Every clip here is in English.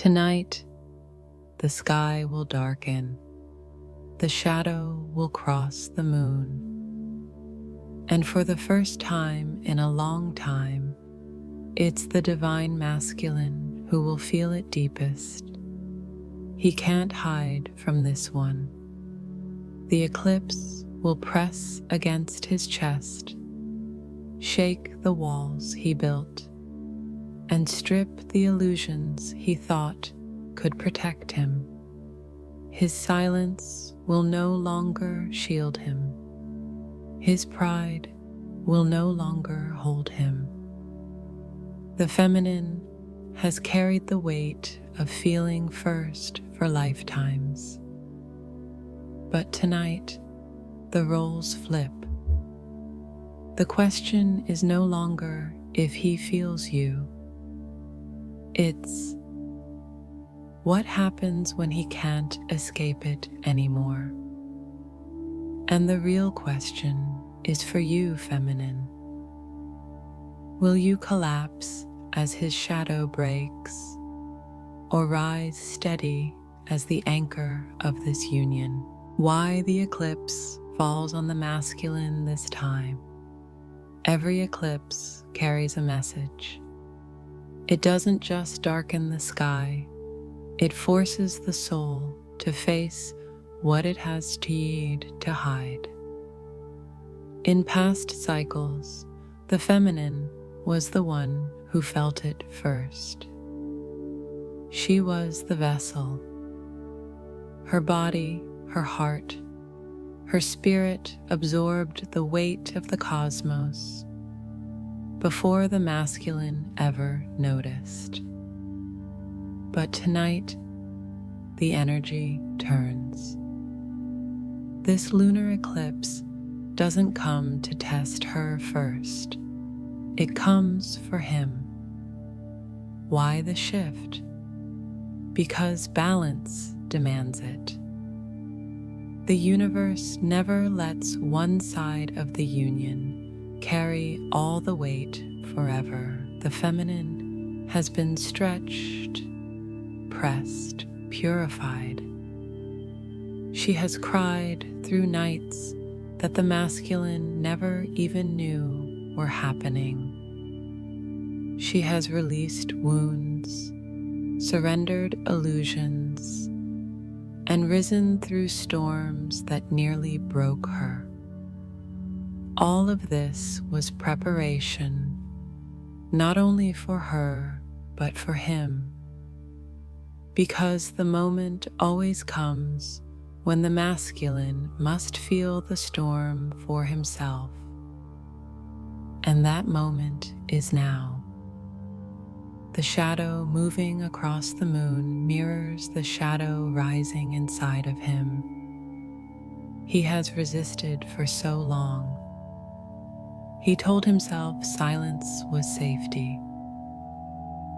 Tonight, the sky will darken, the shadow will cross the moon, and for the first time in a long time, it's the divine masculine who will feel it deepest. He can't hide from this one. The eclipse will press against his chest, shake the walls he built, and strip the illusions he thought could protect him. His silence will no longer shield him. His pride will no longer hold him. The feminine has carried the weight of feeling first for lifetimes. But tonight, the roles flip. The question is no longer if he feels you. It's what happens when he can't escape it anymore. And the real question is for you, feminine. Will you collapse as his shadow breaks, or rise steady as the anchor of this union? Why the eclipse falls on the masculine this time? Every eclipse carries a message. It doesn't just darken the sky, it forces the soul to face what it has teed to hide. In past cycles, the feminine was the one who felt it first. She was the vessel. Her body, her heart, her spirit absorbed the weight of the cosmos before the masculine ever noticed. But tonight, the energy turns. This lunar eclipse doesn't come to test her first. It comes for him. Why the shift? Because balance demands it. The universe never lets one side of the union carry all the weight forever. The feminine has been stretched, pressed, purified. She has cried through nights that the masculine never even knew were happening. She has released wounds, surrendered illusions, and risen through storms that nearly broke her. All of this was preparation, not only for her, but for him. Because the moment always comes when the masculine must feel the storm for himself. And that moment is now. The shadow moving across the moon mirrors the shadow rising inside of him. He has resisted for so long. He told himself silence was safety.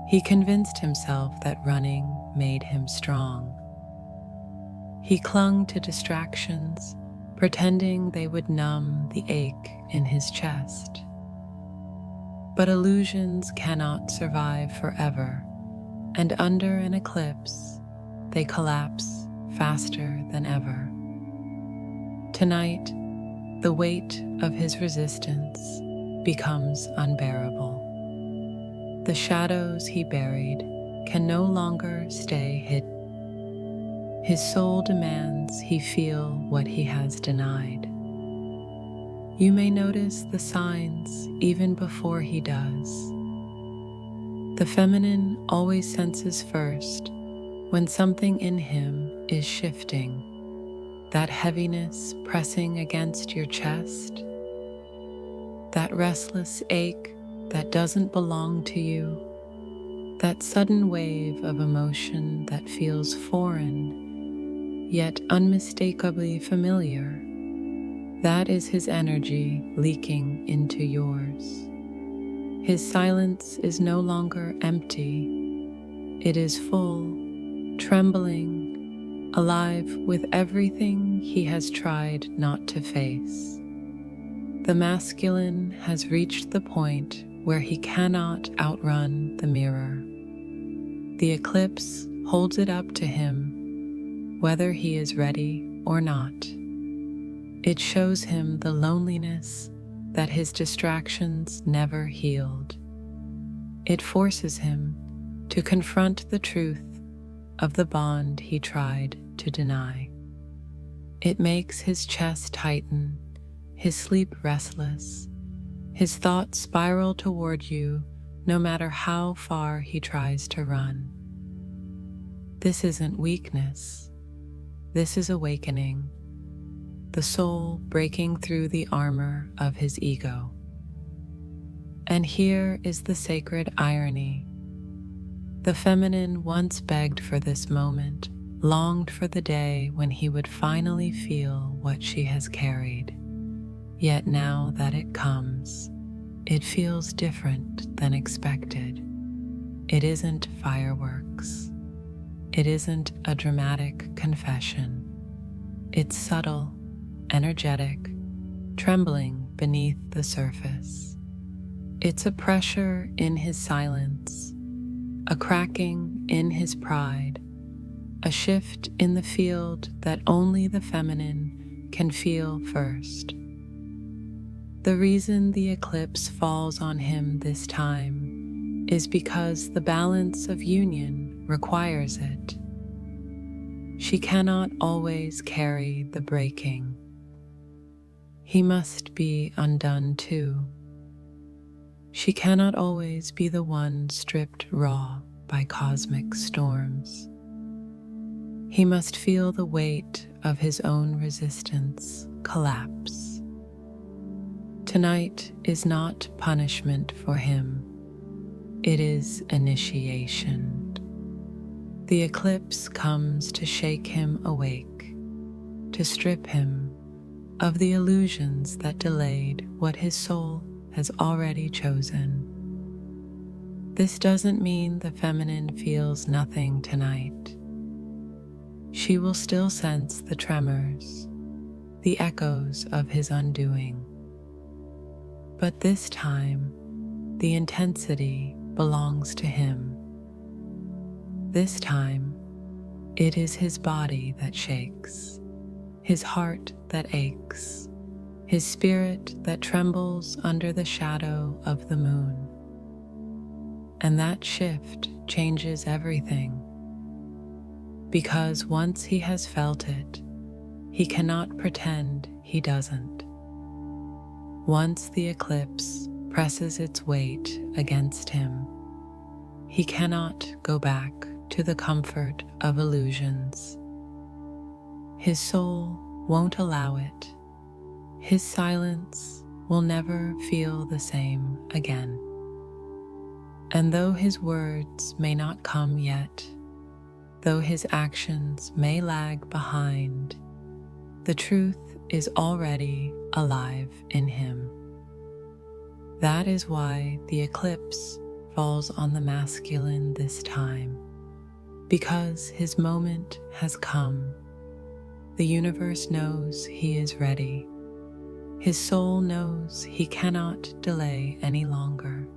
He convinced himself that running made him strong. He clung to distractions, pretending they would numb the ache in his chest. But illusions cannot survive forever, and under an eclipse, they collapse faster than ever. Tonight, the weight of his resistance becomes unbearable. The shadows he buried can no longer stay hidden. His soul demands he feel what he has denied. You may notice the signs even before he does. The feminine always senses first when something in him is shifting, that heaviness pressing against your chest, that restless ache that doesn't belong to you, that sudden wave of emotion that feels foreign, yet unmistakably familiar. That is his energy leaking into yours. His silence is no longer empty. It is full, trembling, alive with everything he has tried not to face. The masculine has reached the point where he cannot outrun the mirror. The eclipse holds it up to him, whether he is ready or not. It shows him the loneliness that his distractions never healed. It forces him to confront the truth of the bond he tried to deny. It makes his chest tighten, his sleep restless, his thoughts spiral toward you no matter how far he tries to run. This isn't weakness. This is awakening, the soul breaking through the armor of his ego. And here is the sacred irony. The feminine once begged for this moment, longed for the day when he would finally feel what she has carried. Yet now that it comes, it feels different than expected. It isn't fireworks. It isn't a dramatic confession. It's subtle, energetic, trembling beneath the surface. It's a pressure in his silence, a cracking in his pride, a shift in the field that only the feminine can feel first. The reason the eclipse falls on him this time is because the balance of union requires it. She cannot always carry the breaking. He must be undone too. She cannot always be the one stripped raw by cosmic storms. He must feel the weight of his own resistance collapse. Tonight is not punishment for him. It is initiation. The eclipse comes to shake him awake, to strip him of the illusions that delayed what his soul has already chosen. This doesn't mean the feminine feels nothing tonight. She will still sense the tremors, the echoes of his undoing. But this time, the intensity belongs to him. This time, it is his body that shakes, his heart that aches, his spirit that trembles under the shadow of the moon. And that shift changes everything, because once he has felt it, he cannot pretend he doesn't. Once the eclipse presses its weight against him, he cannot go back to the comfort of illusions. His soul won't allow it. His silence will never feel the same again. And though his words may not come yet, though his actions may lag behind, the truth is already alive in him. That is why the eclipse falls on the masculine this time, because his moment has come. The universe knows he is ready. His soul knows he cannot delay any longer.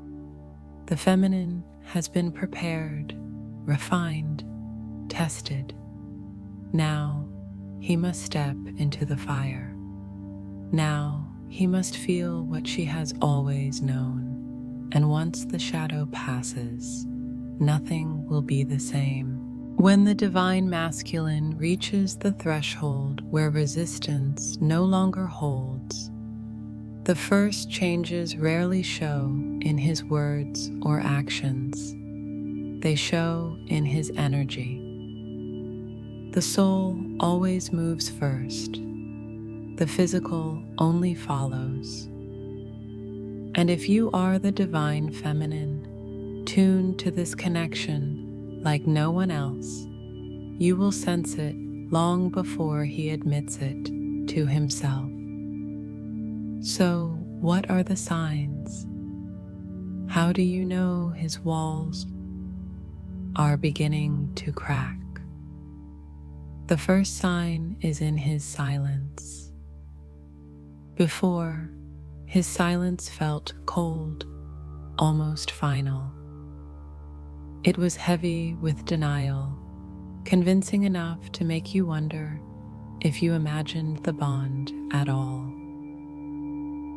The feminine has been prepared, refined, tested. Now he must step into the fire. Now he must feel what she has always known. And once the shadow passes, nothing will be the same. When the divine masculine reaches the threshold where resistance no longer holds, the first changes rarely show in his words or actions. They show in his energy. The soul always moves first. The physical only follows. And if you are the divine feminine, tuned to this connection like no one else, you will sense it long before he admits it to himself. So, what are the signs? How do you know his walls are beginning to crack? The first sign is in his silence. Before, his silence felt cold, almost final. It was heavy with denial, convincing enough to make you wonder if you imagined the bond at all.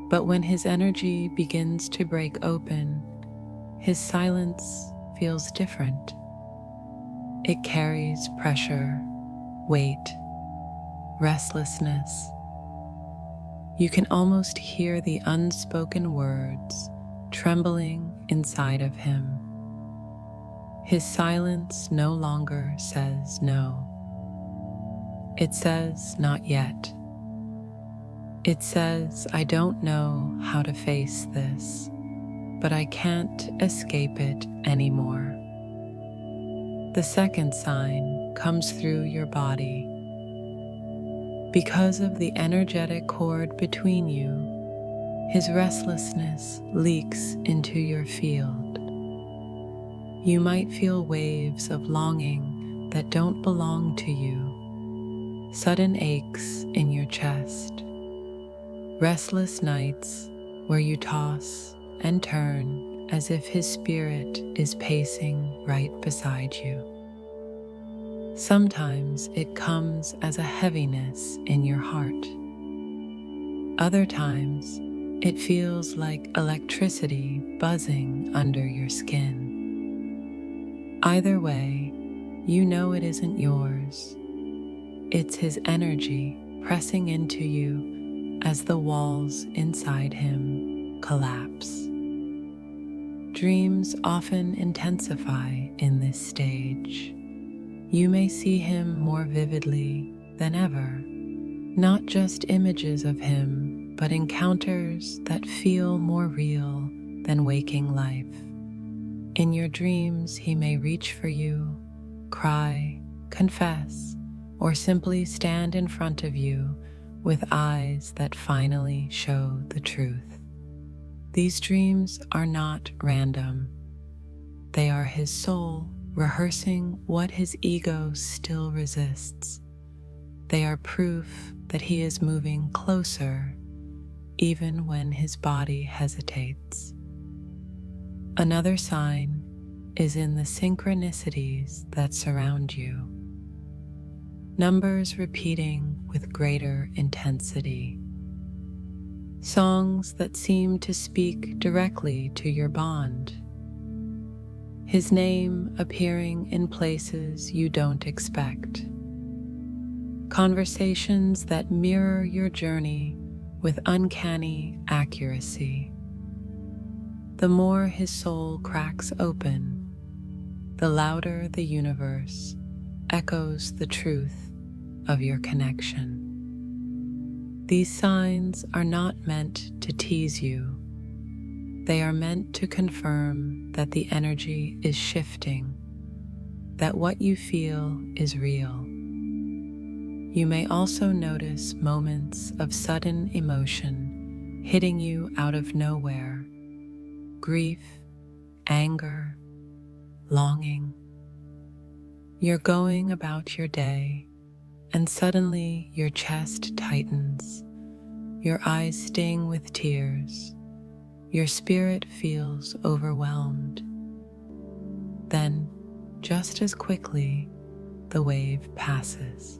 But when his energy begins to break open, his silence feels different. It carries pressure, weight, restlessness. You can almost hear the unspoken words trembling inside of him. His silence no longer says no. It says not yet. It says, I don't know how to face this, but I can't escape it anymore. The second sign comes through your body. Because of the energetic cord between you, his restlessness leaks into your field. You might feel waves of longing that don't belong to you, sudden aches in your chest, restless nights where you toss and turn as if his spirit is pacing right beside you. Sometimes it comes as a heaviness in your heart. Other times, it feels like electricity buzzing under your skin. Either way, you know it isn't yours. It's his energy pressing into you as the walls inside him collapse. Dreams often intensify in this stage. You may see him more vividly than ever, not just images of him, but encounters that feel more real than waking life. In your dreams, he may reach for you, cry, confess, or simply stand in front of you with eyes that finally show the truth. These dreams are not random. They are his soul rehearsing what his ego still resists. They are proof that he is moving closer, even when his body hesitates. Another sign is in the synchronicities that surround you. Numbers repeating with greater intensity. Songs that seem to speak directly to your bond. His name appearing in places you don't expect. Conversations that mirror your journey with uncanny accuracy. The more his soul cracks open, the louder the universe echoes the truth of your connection. These signs are not meant to tease you. They are meant to confirm that the energy is shifting, that what you feel is real. You may also notice moments of sudden emotion hitting you out of nowhere. Grief, anger, longing. You're going about your day, and suddenly your chest tightens, your eyes sting with tears, your spirit feels overwhelmed. Then, just as quickly, the wave passes.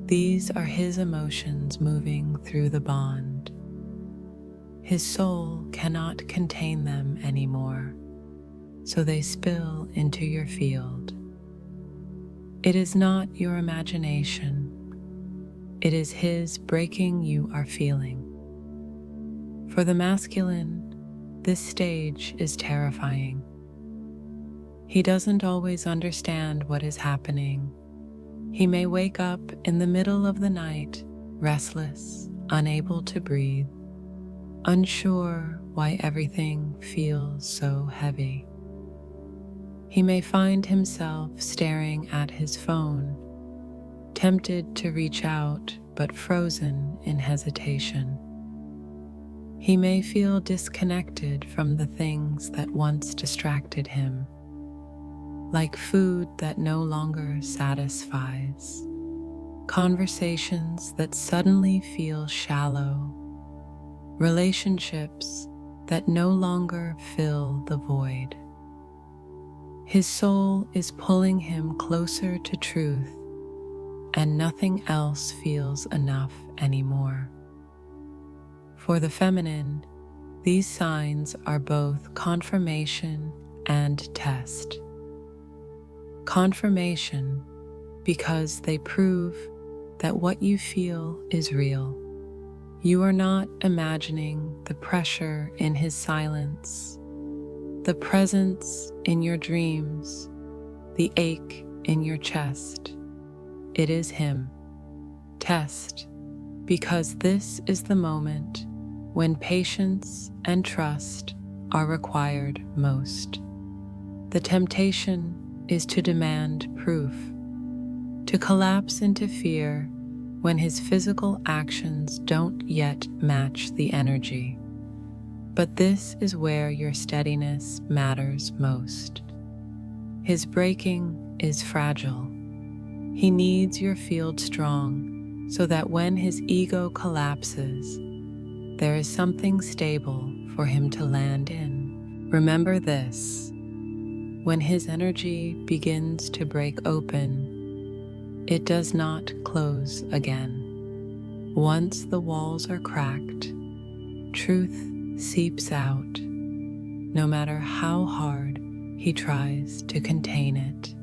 These are his emotions moving through the bond. His soul cannot contain them anymore, so they spill into your field. It is not your imagination. It is his breaking you are feeling. For the masculine, this stage is terrifying. He doesn't always understand what is happening. He may wake up in the middle of the night, restless, unable to breathe, unsure why everything feels so heavy. He may find himself staring at his phone, tempted to reach out but frozen in hesitation. He may feel disconnected from the things that once distracted him, like food that no longer satisfies, conversations that suddenly feel shallow, relationships that no longer fill the void. His soul is pulling him closer to truth, and nothing else feels enough anymore. For the feminine, these signs are both confirmation and test. Confirmation because they prove that what you feel is real. You are not imagining the pressure in his silence, the presence in your dreams, the ache in your chest. It is him. Test, because this is the moment when patience and trust are required most. The temptation is to demand proof, to collapse into fear when his physical actions don't yet match the energy. But this is where your steadiness matters most. His breaking is fragile. He needs your field strong so that when his ego collapses, there is something stable for him to land in. Remember this: when his energy begins to break open, it does not close again. Once the walls are cracked, truth seeps out, no matter how hard he tries to contain it.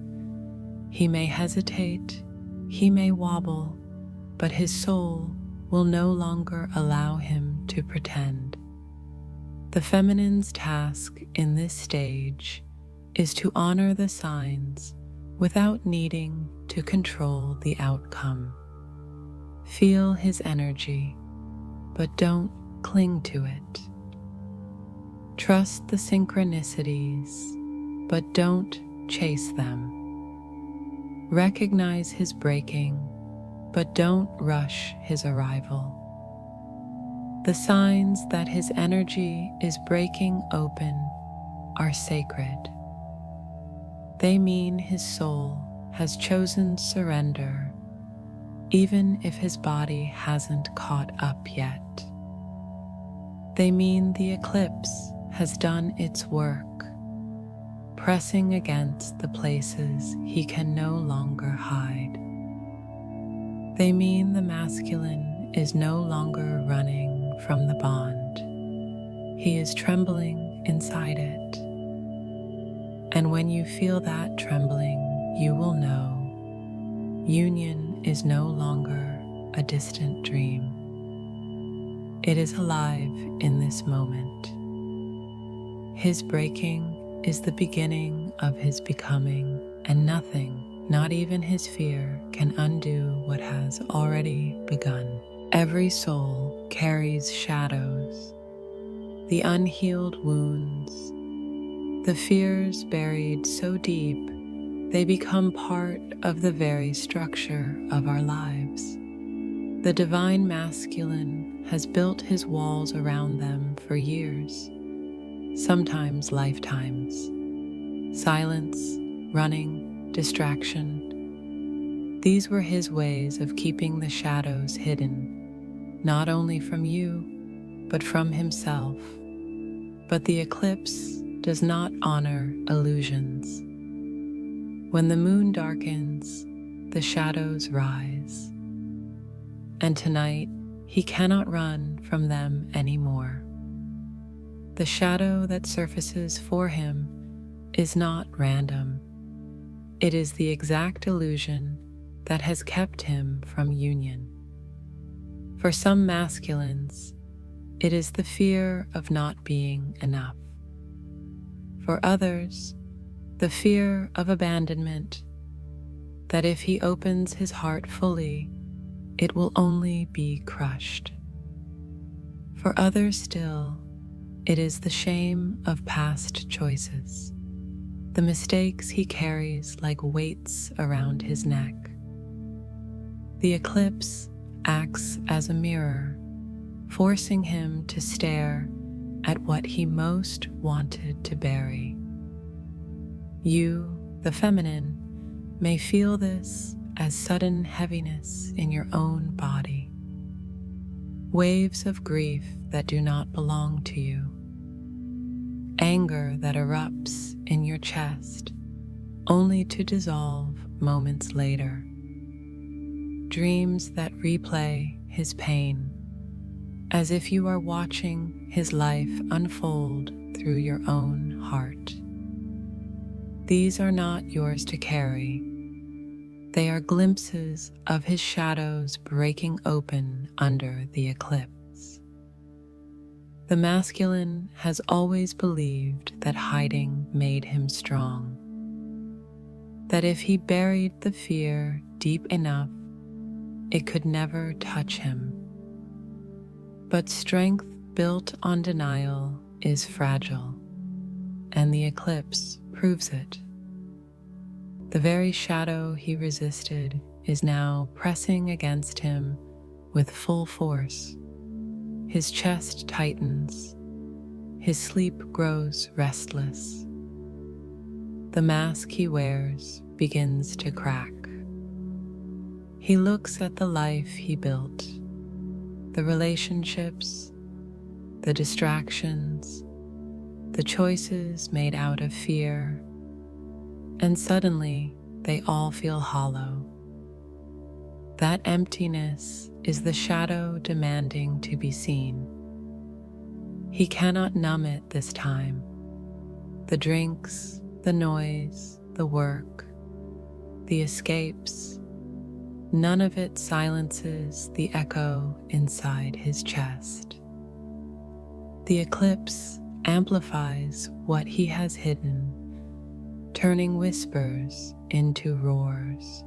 He may hesitate, he may wobble, but his soul will no longer allow him to pretend. The feminine's task in this stage is to honor the signs without needing to control the outcome. Feel his energy, but don't cling to it. Trust the synchronicities, but don't chase them. Recognize his breaking, but don't rush his arrival. The signs that his energy is breaking open are sacred. They mean his soul has chosen surrender, even if his body hasn't caught up yet. They mean the eclipse has done its work, pressing against the places he can no longer hide. They mean the masculine is no longer running from the bond. He is trembling inside it. And when you feel that trembling, you will know union is no longer a distant dream. It is alive in this moment. His breaking is the beginning of his becoming, and nothing, not even his fear, can undo what has already begun. Every soul carries shadows, the unhealed wounds, the fears buried so deep they become part of the very structure of our lives. The divine masculine has built his walls around them for years, sometimes lifetimes. Silence, running, distraction. These were his ways of keeping the shadows hidden, not only from you, but from himself. But the eclipse does not honor illusions. When the moon darkens, the shadows rise. And tonight, he cannot run from them anymore. The shadow that surfaces for him is not random. It is the exact illusion that has kept him from union. For some masculines, it is the fear of not being enough. For others, the fear of abandonment, that if he opens his heart fully, it will only be crushed. For others still, it is the shame of past choices, the mistakes he carries like weights around his neck. The eclipse acts as a mirror, forcing him to stare at what he most wanted to bury. You, the feminine, may feel this as sudden heaviness in your own body, waves of grief that do not belong to you, anger that erupts in your chest, only to dissolve moments later. Dreams that replay his pain, as if you are watching his life unfold through your own heart. These are not yours to carry. They are glimpses of his shadows breaking open under the eclipse. The masculine has always believed that hiding made him strong, that if he buried the fear deep enough, it could never touch him. But strength built on denial is fragile, and the eclipse proves it. The very shadow he resisted is now pressing against him with full force. His chest tightens, his sleep grows restless. The mask he wears begins to crack. He looks at the life he built, the relationships, the distractions, the choices made out of fear, and suddenly they all feel hollow. That emptiness is the shadow demanding to be seen. He cannot numb it this time. The drinks, the noise, the work, the escapes, none of it silences the echo inside his chest. The eclipse amplifies what he has hidden, turning whispers into roars.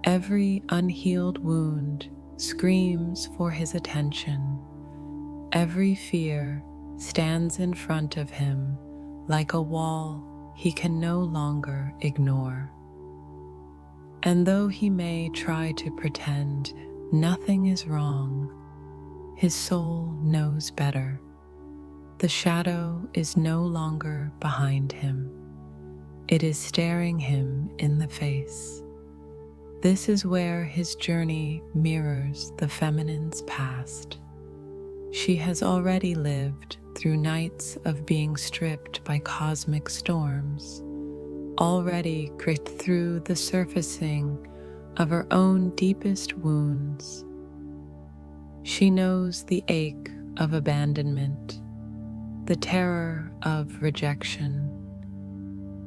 Every unhealed wound screams for his attention. Every fear stands in front of him like a wall he can no longer ignore. And though he may try to pretend nothing is wrong, his soul knows better. The shadow is no longer behind him. It is staring him in the face. This is where his journey mirrors the feminine's past. She has already lived through nights of being stripped by cosmic storms, already grit through the surfacing of her own deepest wounds. She knows the ache of abandonment, the terror of rejection,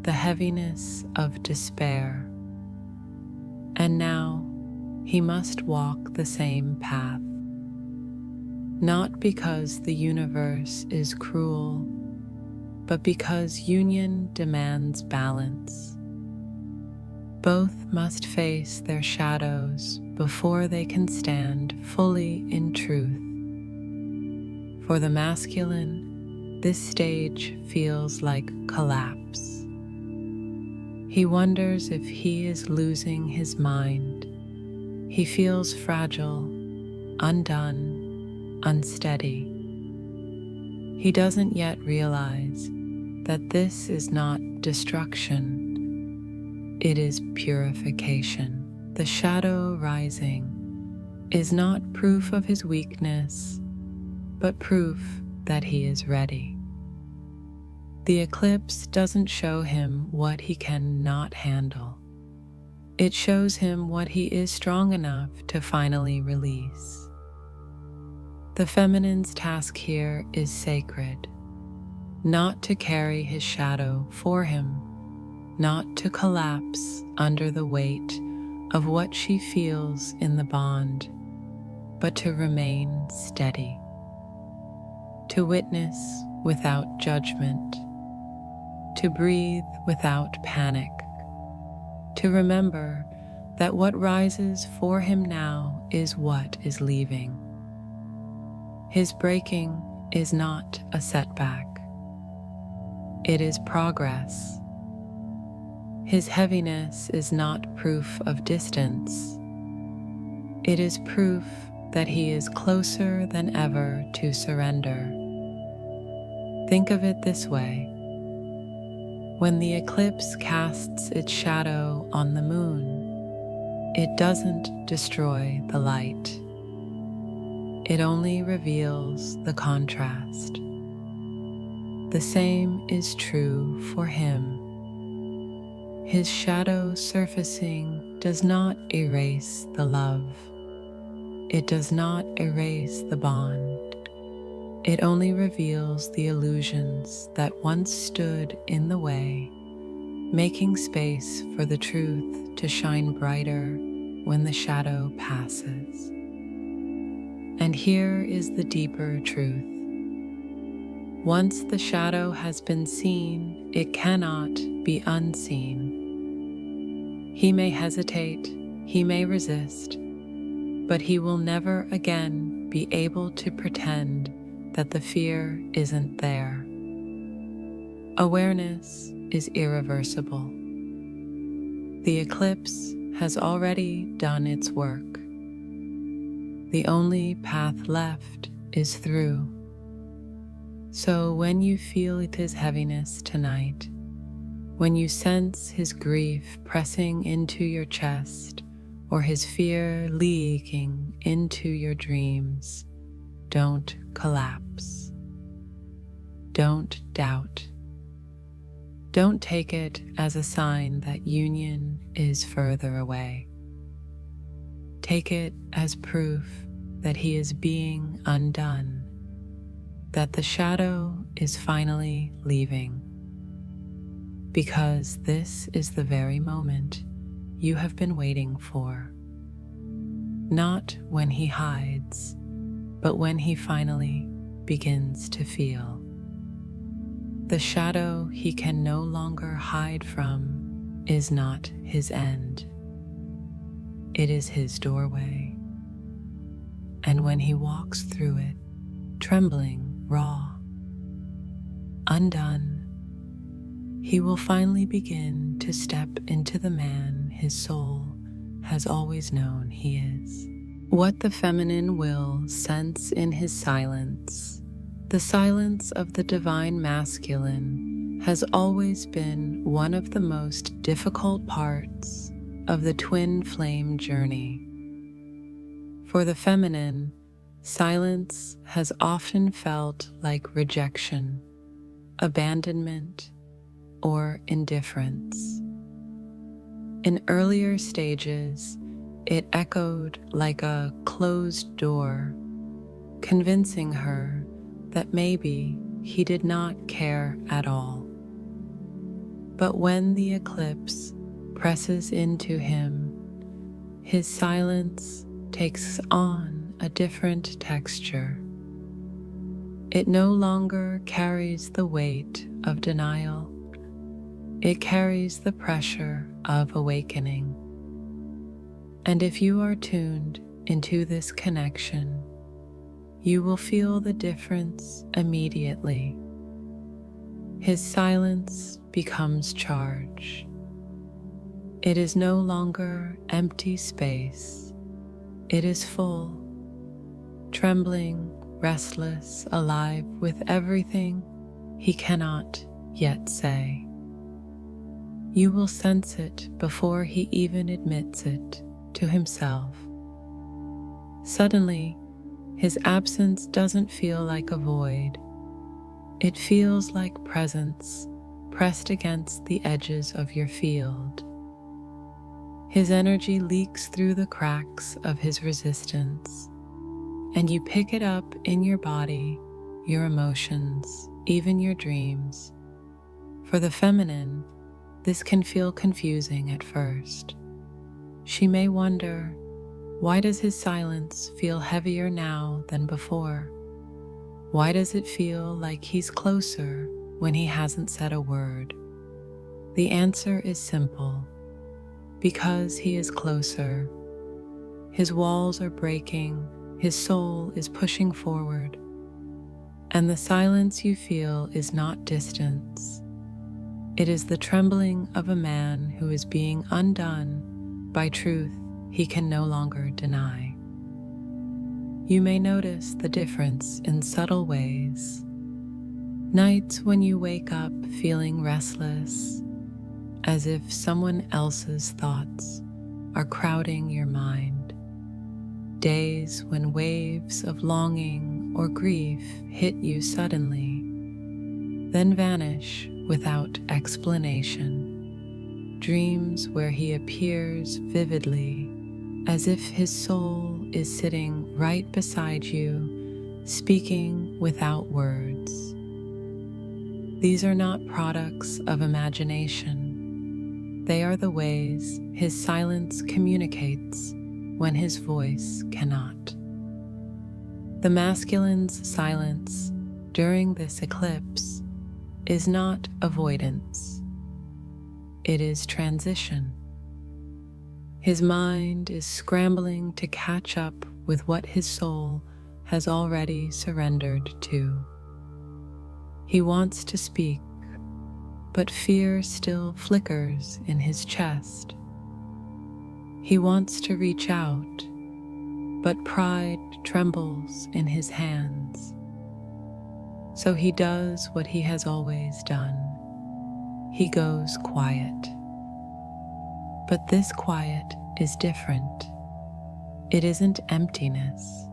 the heaviness of despair. And now he must walk the same path, not because the universe is cruel, but because union demands balance. Both must face their shadows before they can stand fully in truth. For the masculine, this stage feels like collapse. He wonders if he is losing his mind. He feels fragile, undone, unsteady. He doesn't yet realize that this is not destruction, it is purification. The shadow rising is not proof of his weakness, but proof that he is ready. The eclipse doesn't show him what he cannot handle. It shows him what he is strong enough to finally release. The feminine's task here is sacred, not to carry his shadow for him, not to collapse under the weight of what she feels in the bond, but to remain steady, to witness without judgment, to breathe without panic, to remember that what rises for him now is what is leaving. His breaking is not a setback. It is progress. His heaviness is not proof of distance. It is proof that he is closer than ever to surrender. Think of it this way. When the eclipse casts its shadow on the moon, it doesn't destroy the light. It only reveals the contrast. The same is true for him. his shadow surfacing does not erase the love. It does not erase the bond. It only reveals the illusions that once stood in the way, making space for the truth to shine brighter when the shadow passes. And here is the deeper truth. Once the shadow has been seen, it cannot be unseen. He may hesitate, he may resist, but he will never again be able to pretend that the fear isn't there. Awareness is irreversible. The eclipse has already done its work. The only path left is through. So when you feel his heaviness tonight, when you sense his grief pressing into your chest or his fear leaking into your dreams, don't collapse. Don't doubt. Don't take it as a sign that union is further away. Take it as proof that he is being undone, that the shadow is finally leaving, because this is the very moment you have been waiting for. Not when he hides, but when he finally begins to feel. The shadow he can no longer hide from is not his end. It is his doorway. And when he walks through it, trembling, raw, undone, he will finally begin to step into the man his soul has always known he is. What the feminine will sense in his silence, the silence of the divine masculine, has always been one of the most difficult parts of the twin flame journey. For the feminine, silence has often felt like rejection, abandonment, or indifference. In earlier stages, it echoed like a closed door, convincing her that maybe he did not care at all. But when the eclipse presses into him, his silence takes on a different texture. It no longer carries the weight of denial. It carries the pressure of awakening. And if you are tuned into this connection, you will feel the difference immediately. His silence becomes charge. It is no longer empty space. It is full, trembling, restless, alive with everything he cannot yet say. You will sense it before he even admits it to himself. Suddenly, his absence doesn't feel like a void. It feels like presence pressed against the edges of your field. His energy leaks through the cracks of his resistance, and you pick it up in your body, your emotions, even your dreams. For the feminine, this can feel confusing at first. She may wonder, why does his silence feel heavier now than before? Why does it feel like he's closer when he hasn't said a word? The answer is simple. Because he is closer. His walls are breaking, his soul is pushing forward, and the silence you feel is not distance. It is the trembling of a man who is being undone by truth he can no longer deny. You may notice the difference in subtle ways. Nights when you wake up feeling restless, as if someone else's thoughts are crowding your mind. Days when waves of longing or grief hit you suddenly, then vanish without explanation. dreams where he appears vividly, as if his soul is sitting right beside you, speaking without words. These are not products of imagination. They are the ways his silence communicates when his voice cannot. The masculine's silence during this eclipse is not avoidance. It is transition. His mind is scrambling to catch up with what his soul has already surrendered to. He wants to speak, but fear still flickers in his chest. He wants to reach out, but pride trembles in his hands. So he does what he has always done. He goes quiet. But this quiet is different. It isn't emptiness.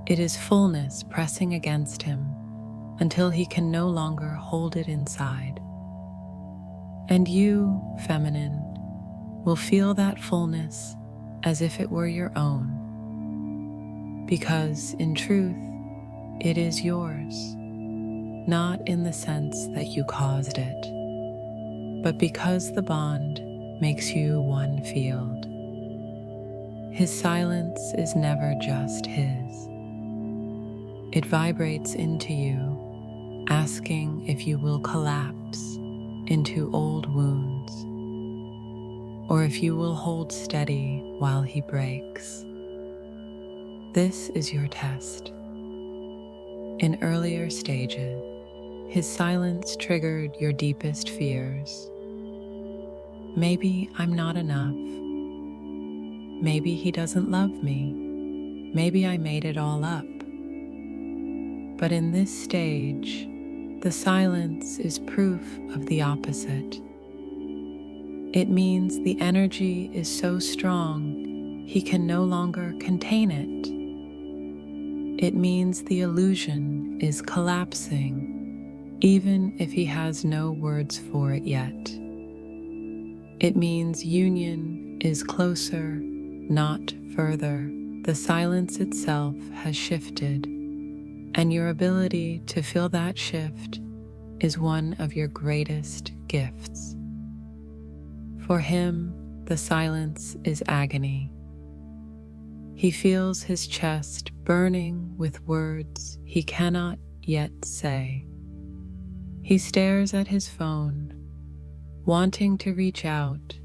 It is fullness pressing against him until he can no longer hold it inside. And you, feminine, will feel that fullness as if it were your own. Because in truth, it is yours, not in the sense that you caused it, but because the bond makes you one field. His silence is never just his. It vibrates into you, asking if you will collapse into old wounds, or if you will hold steady while he breaks. This is your test. In earlier stages, his silence triggered your deepest fears. Maybe I'm not enough. Maybe he doesn't love me. Maybe I made it all up. But in this stage, the silence is proof of the opposite. It means the energy is so strong, he can no longer contain it. It means the illusion is collapsing, even if he has no words for it yet. It means union is closer, not further. The silence itself has shifted, and your ability to feel that shift is one of your greatest gifts. For him, the silence is agony. He feels his chest burning with words he cannot yet say. He stares at his phone, wanting to reach out,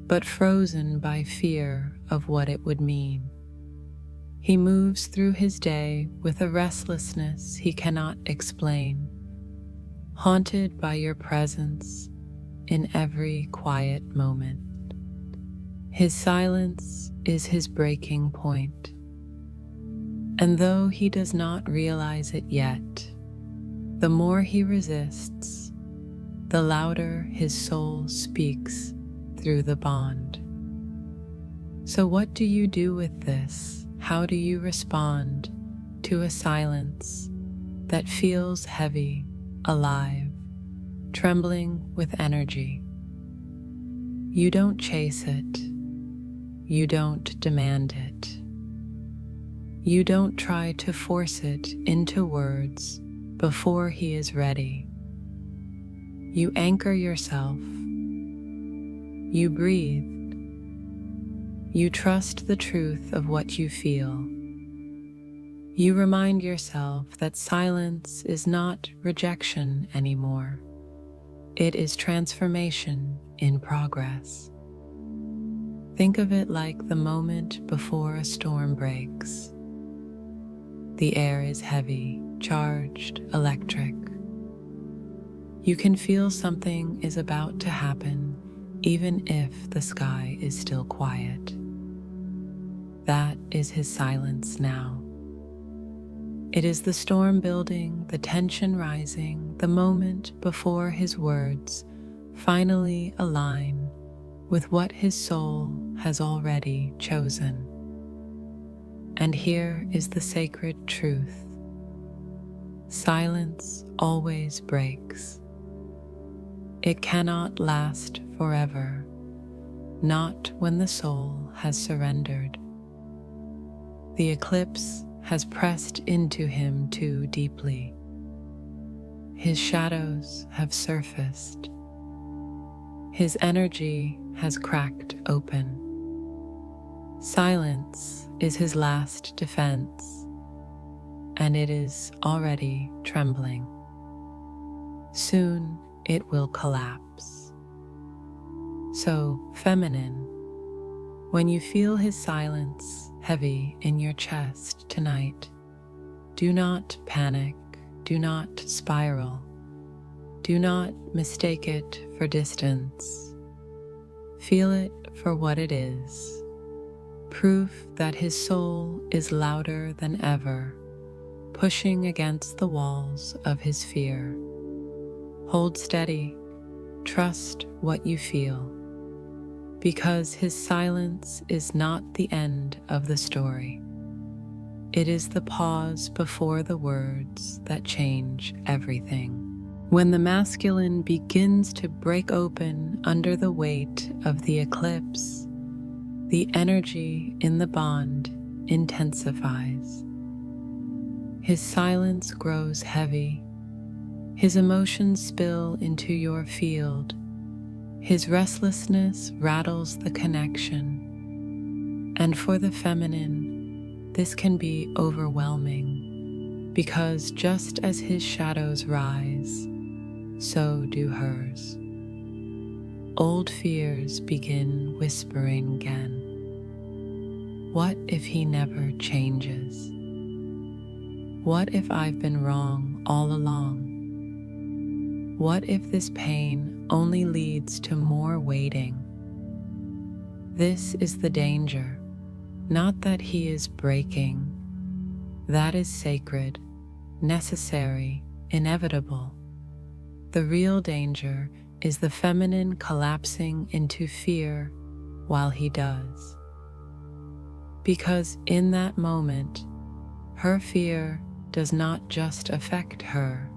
but frozen by fear of what it would mean. He moves through his day with a restlessness he cannot explain, haunted by your presence in every quiet moment. His silence is his breaking point, and though he does not realize it yet, the more he resists, the louder his soul speaks through the bond. So what do you do with this? How do you respond to a silence that feels heavy, alive, trembling with energy? You don't chase it. You don't demand it. You don't try to force it into words before he is ready. You anchor yourself. You breathe. You trust the truth of what you feel. You remind yourself that silence is not rejection anymore. It is transformation in progress. Think of it like the moment before a storm breaks. The air is heavy, charged, electric. You can feel something is about to happen, even if the sky is still quiet. That is his silence now. It is the storm building, the tension rising, the moment before his words finally align with what his soul has already chosen. And here is the sacred truth. Silence always breaks. It cannot last forever, not when the soul has surrendered. The eclipse has pressed into him too deeply. His shadows have surfaced. His energy has cracked open. Silence is his last defense, and it is already trembling. Soon it will collapse. So, feminine, when you feel his silence heavy in your chest tonight, do not panic, do not spiral, do not mistake it for distance. Feel it for what it is, proof that his soul is louder than ever, pushing against the walls of his fear. Hold steady, trust what you feel, because his silence is not the end of the story. It is the pause before the words that change everything. When the masculine begins to break open under the weight of the eclipse, the energy in the bond intensifies. His silence grows heavy. His emotions spill into your field. His restlessness rattles the connection. And for the feminine, this can be overwhelming, because just as his shadows rise, so do hers. Old fears begin whispering again. What if he never changes? What if I've been wrong all along? What if this pain only leads to more waiting? This is the danger, not that he is breaking. That is sacred, necessary, inevitable. The real danger is the feminine collapsing into fear while he does. Because in that moment, her fear does not just affect her,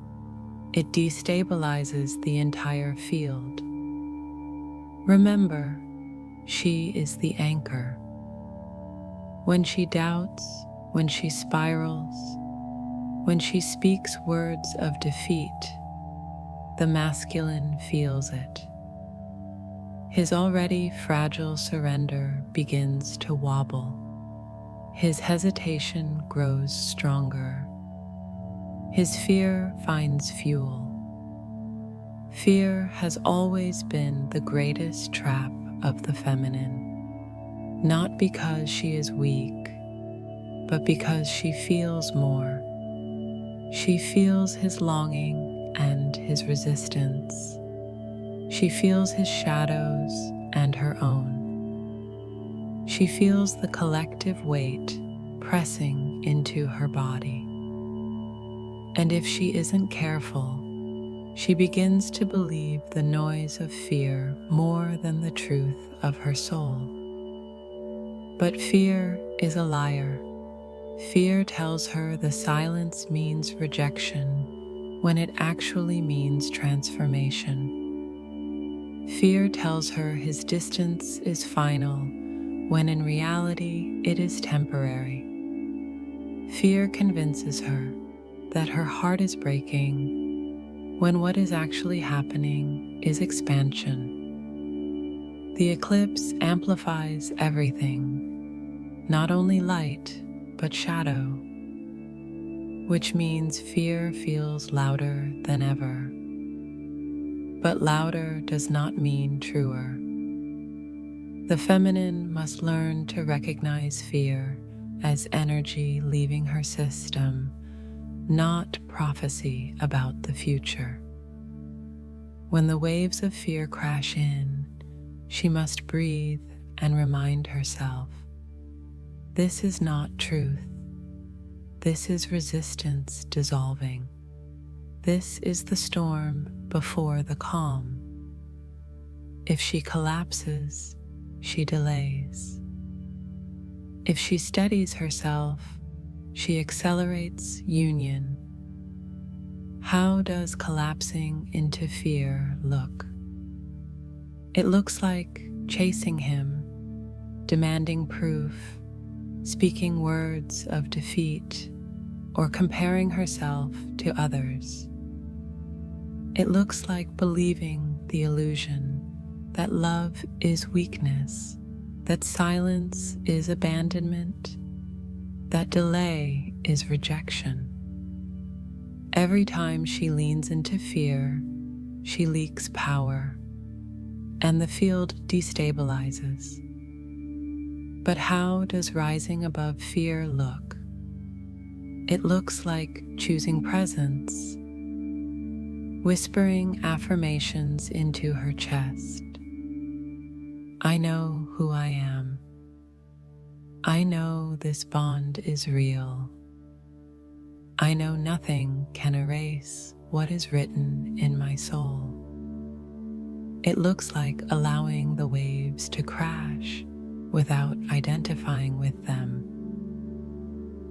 it destabilizes the entire field. Remember, she is the anchor. When she doubts, when she spirals, when she speaks words of defeat, the masculine feels it. His already fragile surrender begins to wobble. His hesitation grows stronger. His fear finds fuel. Fear has always been the greatest trap of the feminine, not because she is weak, but because she feels more. She feels his longing and his resistance. She feels his shadows and her own. She feels the collective weight pressing into her body. And if she isn't careful, she begins to believe the noise of fear more than the truth of her soul. But fear is a liar. Fear tells her the silence means rejection when it actually means transformation. Fear tells her his distance is final when in reality it is temporary. Fear convinces her that her heart is breaking when what is actually happening is expansion. The eclipse amplifies everything, not only light, but shadow, which means fear feels louder than ever. But louder does not mean truer. The feminine must learn to recognize fear as energy leaving her system, not prophecy about the future. When the waves of fear crash in, she must breathe and remind herself, this is not truth. This is resistance dissolving. This is the storm before the calm. If she collapses, she delays. If she steadies herself, she accelerates union. How does collapsing into fear look? It looks like chasing him, demanding proof, speaking words of defeat, or comparing herself to others. It looks like believing the illusion that love is weakness, that silence is abandonment, that delay is rejection. Every time she leans into fear, she leaks power, and the field destabilizes. But how does rising above fear look? It looks like choosing presence, whispering affirmations into her chest. I know who I am. I know this bond is real. I know nothing can erase what is written in my soul. It looks like allowing the waves to crash without identifying with them.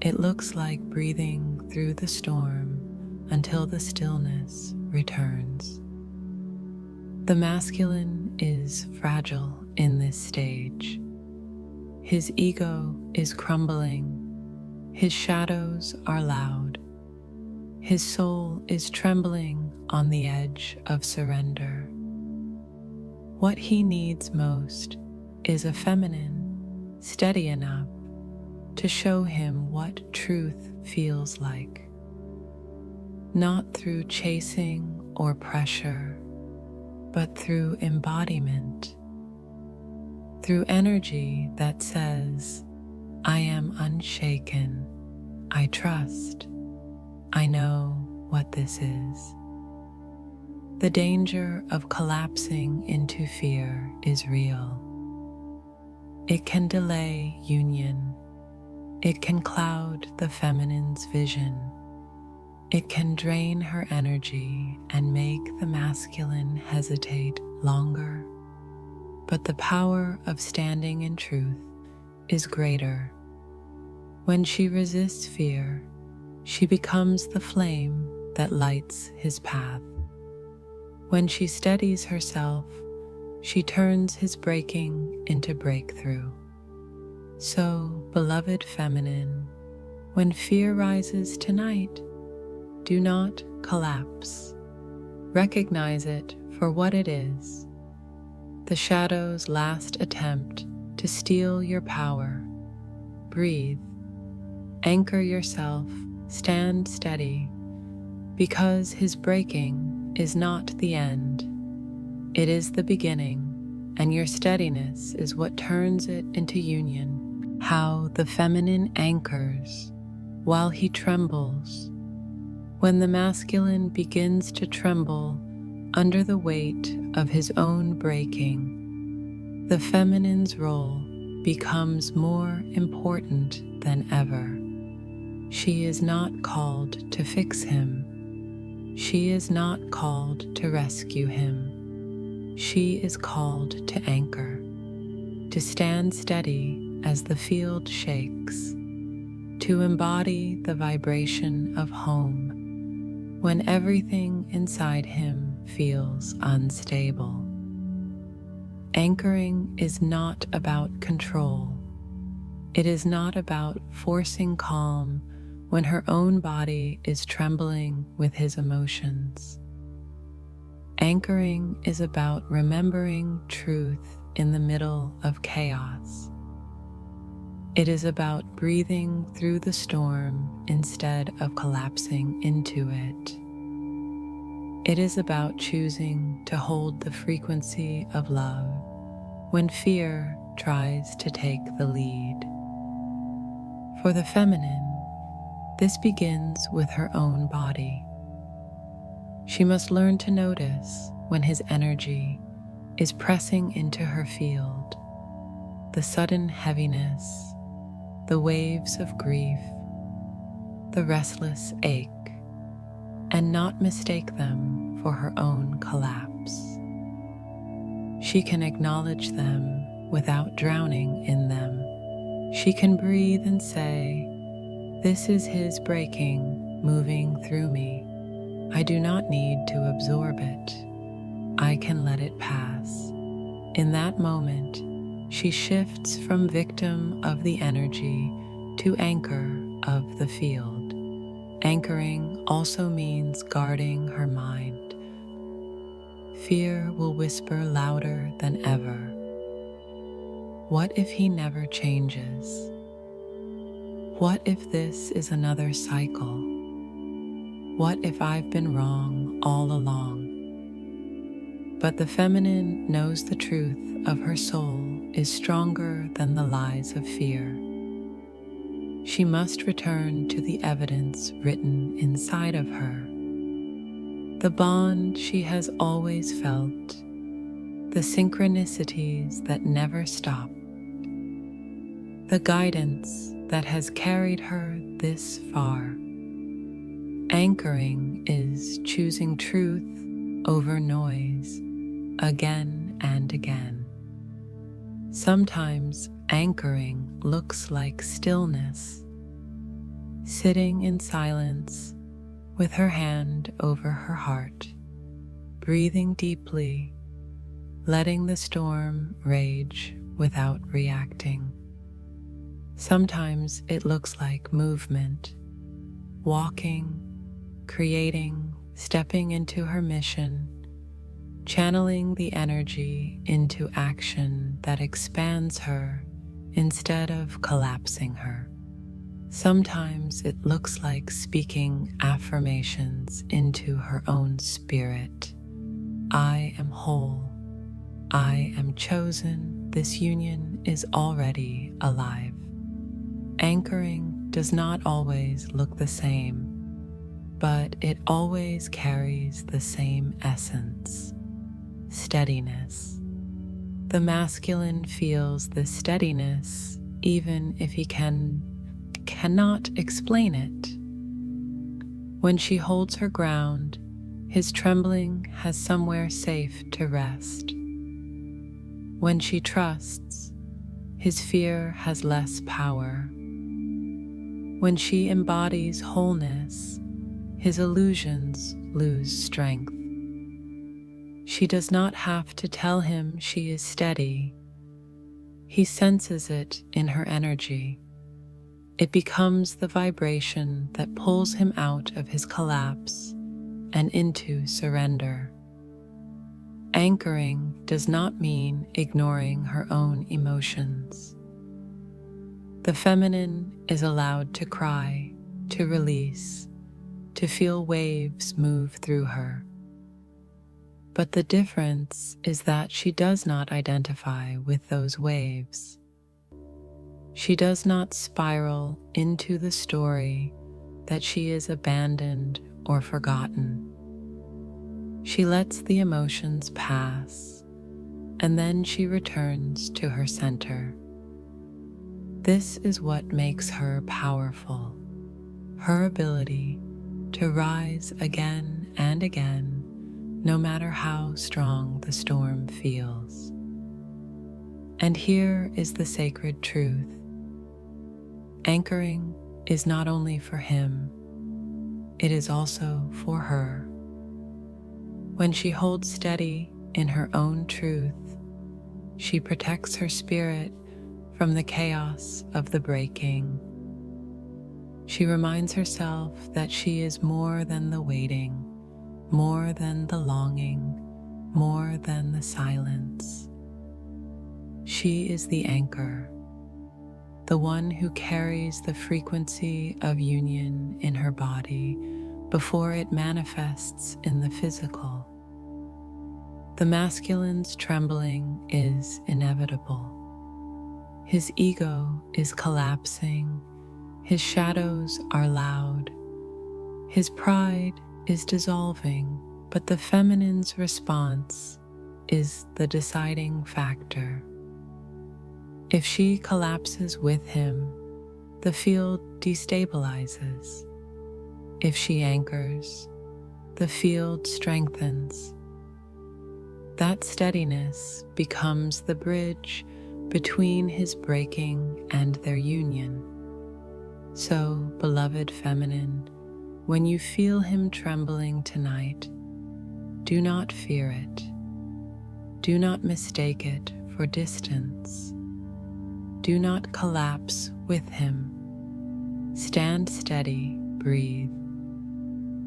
It looks like breathing through the storm until the stillness returns. The masculine is fragile in this stage. His ego is crumbling. His shadows are loud. His soul is trembling on the edge of surrender. What he needs most is a feminine, steady enough to show him what truth feels like. Not through chasing or pressure, but through embodiment, through energy that says, I am unshaken, I trust, I know what this is. The danger of collapsing into fear is real. It can delay union. It can cloud the feminine's vision. It can drain her energy and make the masculine hesitate longer. But the power of standing in truth is greater. When she resists fear, she becomes the flame that lights his path. When she steadies herself, she turns his breaking into breakthrough. So, beloved feminine, when fear rises tonight, do not collapse. Recognize it for what it is, the shadow's last attempt to steal your power. Breathe, anchor yourself, stand steady, because his breaking is not the end. It is the beginning, and your steadiness is what turns it into union. How the feminine anchors while he trembles. When the masculine begins to tremble under the weight of his own breaking, the feminine's role becomes more important than ever. She is not called to fix him. She is not called to rescue him. She is called to anchor, to stand steady as the field shakes, to embody the vibration of home when everything inside him feels unstable. Anchoring is not about control. It is not about forcing calm when her own body is trembling with his emotions. Anchoring is about remembering truth in the middle of chaos. It is about breathing through the storm instead of collapsing into it. It is about choosing to hold the frequency of love when fear tries to take the lead. For the feminine, this begins with her own body. She must learn to notice when his energy is pressing into her field, the sudden heaviness, the waves of grief, the restless ache, and not mistake them for her own collapse. She can acknowledge them without drowning in them. She can breathe and say, "This is his breaking, moving through me. I do not need to absorb it. I can let it pass." In that moment, she shifts from victim of the energy to anchor of the field. Anchoring also means guarding her mind. Fear will whisper louder than ever. What if he never changes? What if this is another cycle? What if I've been wrong all along? But the feminine knows the truth of her soul is stronger than the lies of fear. She must return to the evidence written inside of her, the bond she has always felt, the synchronicities that never stop, the guidance that has carried her this far. Anchoring is choosing truth over noise again and again. Sometimes anchoring looks like stillness, sitting in silence with her hand over her heart, breathing deeply, letting the storm rage without reacting. Sometimes it looks like movement, walking, creating, stepping into her mission, channeling the energy into action that expands her instead of collapsing her. Sometimes it looks like speaking affirmations into her own spirit. I am whole. I am chosen. This union is already alive. Anchoring does not always look the same, but it always carries the same essence: steadiness. The masculine feels this steadiness even if he cannot explain it. When she holds her ground, his trembling has somewhere safe to rest. When she trusts, his fear has less power. When she embodies wholeness, his illusions lose strength. She does not have to tell him she is steady. He senses it in her energy. It becomes the vibration that pulls him out of his collapse and into surrender. Anchoring does not mean ignoring her own emotions. The feminine is allowed to cry, to release, to feel waves move through her. But the difference is that she does not identify with those waves. She does not spiral into the story that she is abandoned or forgotten. She lets the emotions pass, and then she returns to her center. This is what makes her powerful, her ability to rise again and again, no matter how strong the storm feels. And here is the sacred truth. Anchoring is not only for him, it is also for her. When she holds steady in her own truth, she protects her spirit from the chaos of the breaking. She reminds herself that she is more than the waiting, more than the longing, more than the silence. She is the anchor, the one who carries the frequency of union in her body before it manifests in the physical. The masculine's trembling is inevitable. His ego is collapsing. His shadows are loud. His pride is dissolving, but the feminine's response is the deciding factor. If she collapses with him, the field destabilizes. If she anchors, the field strengthens. That steadiness becomes the bridge between his breaking and their union. So, beloved feminine, when you feel him trembling tonight, do not fear it. Do not mistake it for distance. Do not collapse with him. Stand steady, breathe.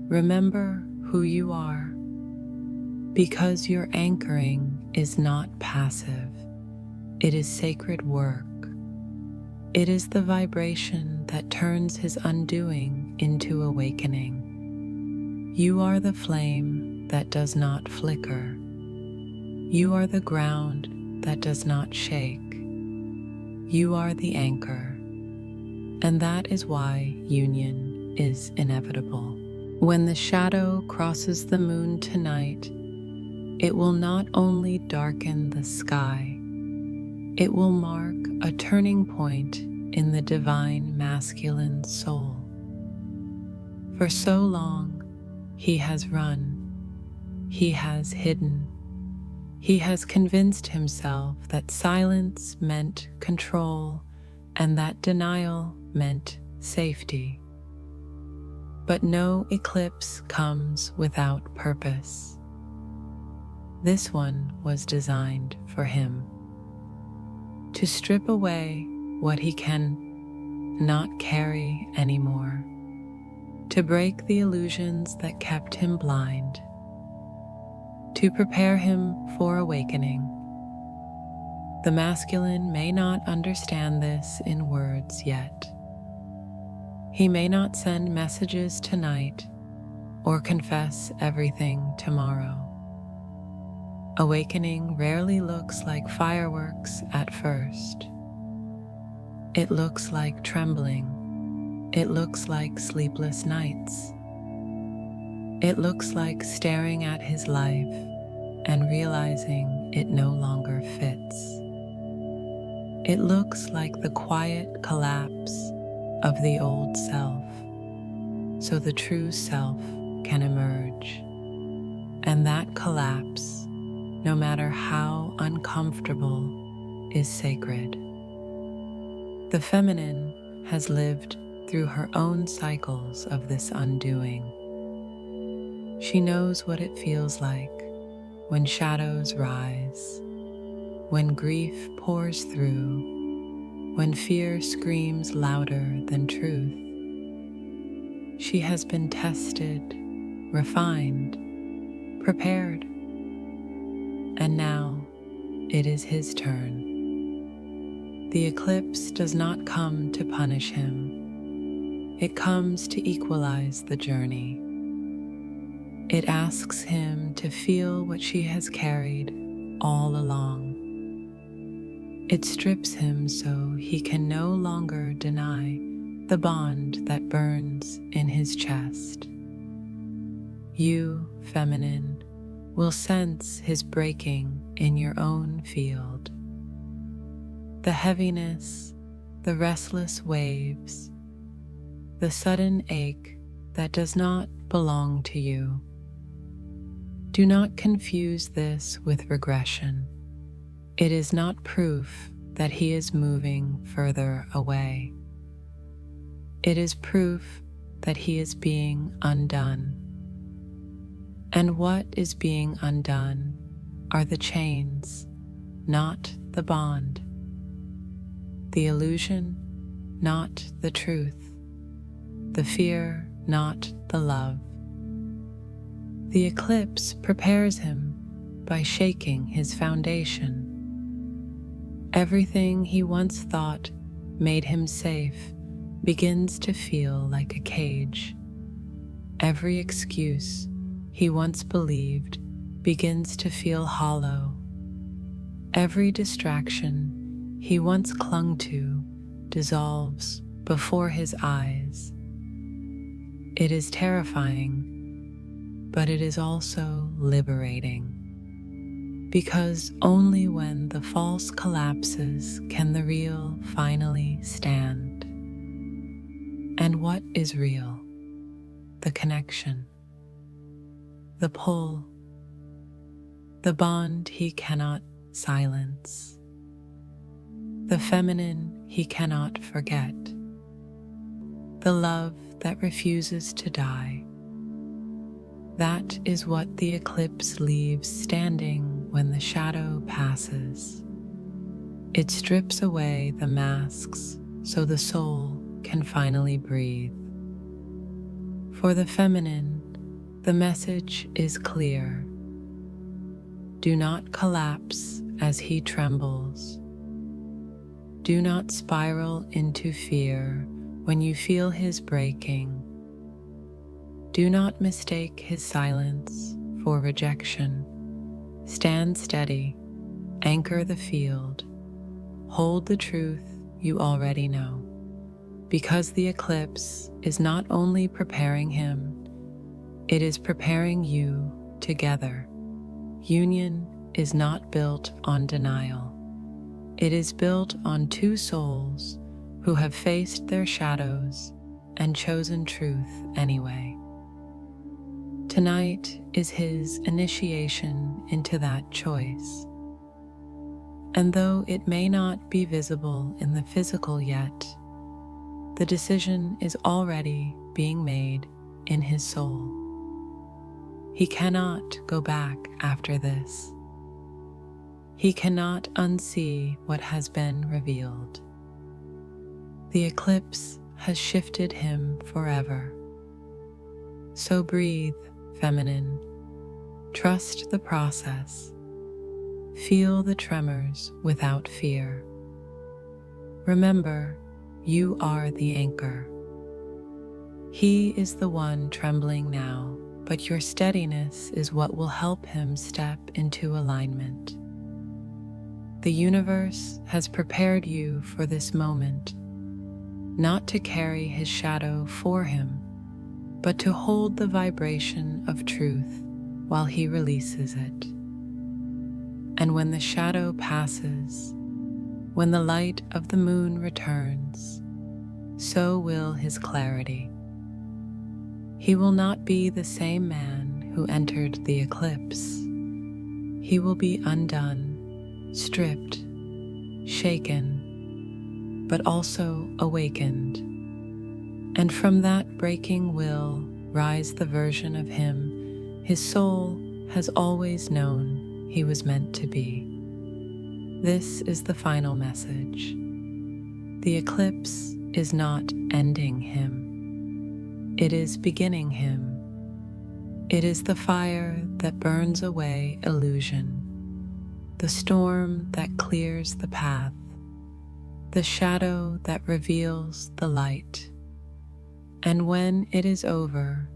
Remember who you are, because your anchoring is not passive. It is sacred work. It is the vibration that turns his undoing into awakening. You are the flame that does not flicker. You are the ground that does not shake. You are the anchor. And that is why union is inevitable. When the shadow crosses the moon tonight, it will not only darken the sky, it will mark a turning point in the divine masculine soul. For so long, he has run, he has hidden, he has convinced himself that silence meant control and that denial meant safety. But no eclipse comes without purpose. This one was designed for him. To strip away what he can not carry anymore. To break the illusions that kept him blind. To prepare him for awakening. The masculine may not understand this in words yet. He may not send messages tonight or confess everything tomorrow. Awakening rarely looks like fireworks at first. It looks like trembling. It looks like sleepless nights. It looks like staring at his life and realizing it no longer fits. It looks like the quiet collapse of the old self, so the true self can emerge. And that collapse, no matter how uncomfortable, is sacred. The feminine has lived through her own cycles of this undoing. She knows what it feels like when shadows rise, when grief pours through, when fear screams louder than truth. She has been tested, refined, prepared, and now it is his turn. The eclipse does not come to punish him. It comes to equalize the journey. It asks him to feel what she has carried all along. It strips him so he can no longer deny the bond that burns in his chest. You, feminine, will sense his breaking in your own field. The heaviness, the restless waves, the sudden ache that does not belong to you. Do not confuse this with regression. It is not proof that he is moving further away. It is proof that he is being undone. And what is being undone are the chains, not the bond. The illusion, not the truth. The fear, not the love. The eclipse prepares him by shaking his foundation. Everything he once thought made him safe begins to feel like a cage. Every excuse he once believed begins to feel hollow. Every distraction he once clung to dissolves before his eyes. It is terrifying, but it is also liberating. Because only when the false collapses can the real finally stand. And what is real? The connection, the pull, the bond he cannot silence, the feminine he cannot forget, the love that refuses to die. That is what the eclipse leaves standing when the shadow passes. It strips away the masks so the soul can finally breathe. For the feminine, the message is clear. Do not collapse as he trembles. Do not spiral into fear when you feel his breaking. Do not mistake his silence for rejection. Stand steady, anchor the field, hold the truth you already know, because the eclipse is not only preparing him, it is preparing you together. Union is not built on denial. It is built on two souls who have faced their shadows and chosen truth anyway. Tonight is his initiation into that choice. And though it may not be visible in the physical yet, the decision is already being made in his soul. He cannot go back after this. He cannot unsee what has been revealed. The eclipse has shifted him forever. So breathe, feminine. Trust the process. Feel the tremors without fear. Remember, you are the anchor. He is the one trembling now, but your steadiness is what will help him step into alignment. The universe has prepared you for this moment, not to carry his shadow for him, but to hold the vibration of truth while he releases it. And when the shadow passes, when the light of the moon returns, so will his clarity. He will not be the same man who entered the eclipse. He will be undone, stripped, shaken, but also awakened. And from that breaking will rise the version of him his soul has always known he was meant to be. This is the final message. The eclipse is not ending him. It is beginning him. It is the fire that burns away illusion, the storm that clears the path, the shadow that reveals the light. And when it is over,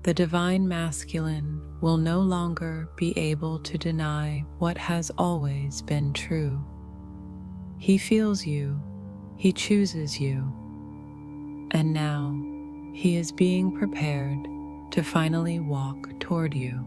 the divine masculine will no longer be able to deny what has always been true. He feels you, he chooses you, and now he is being prepared to finally walk toward you.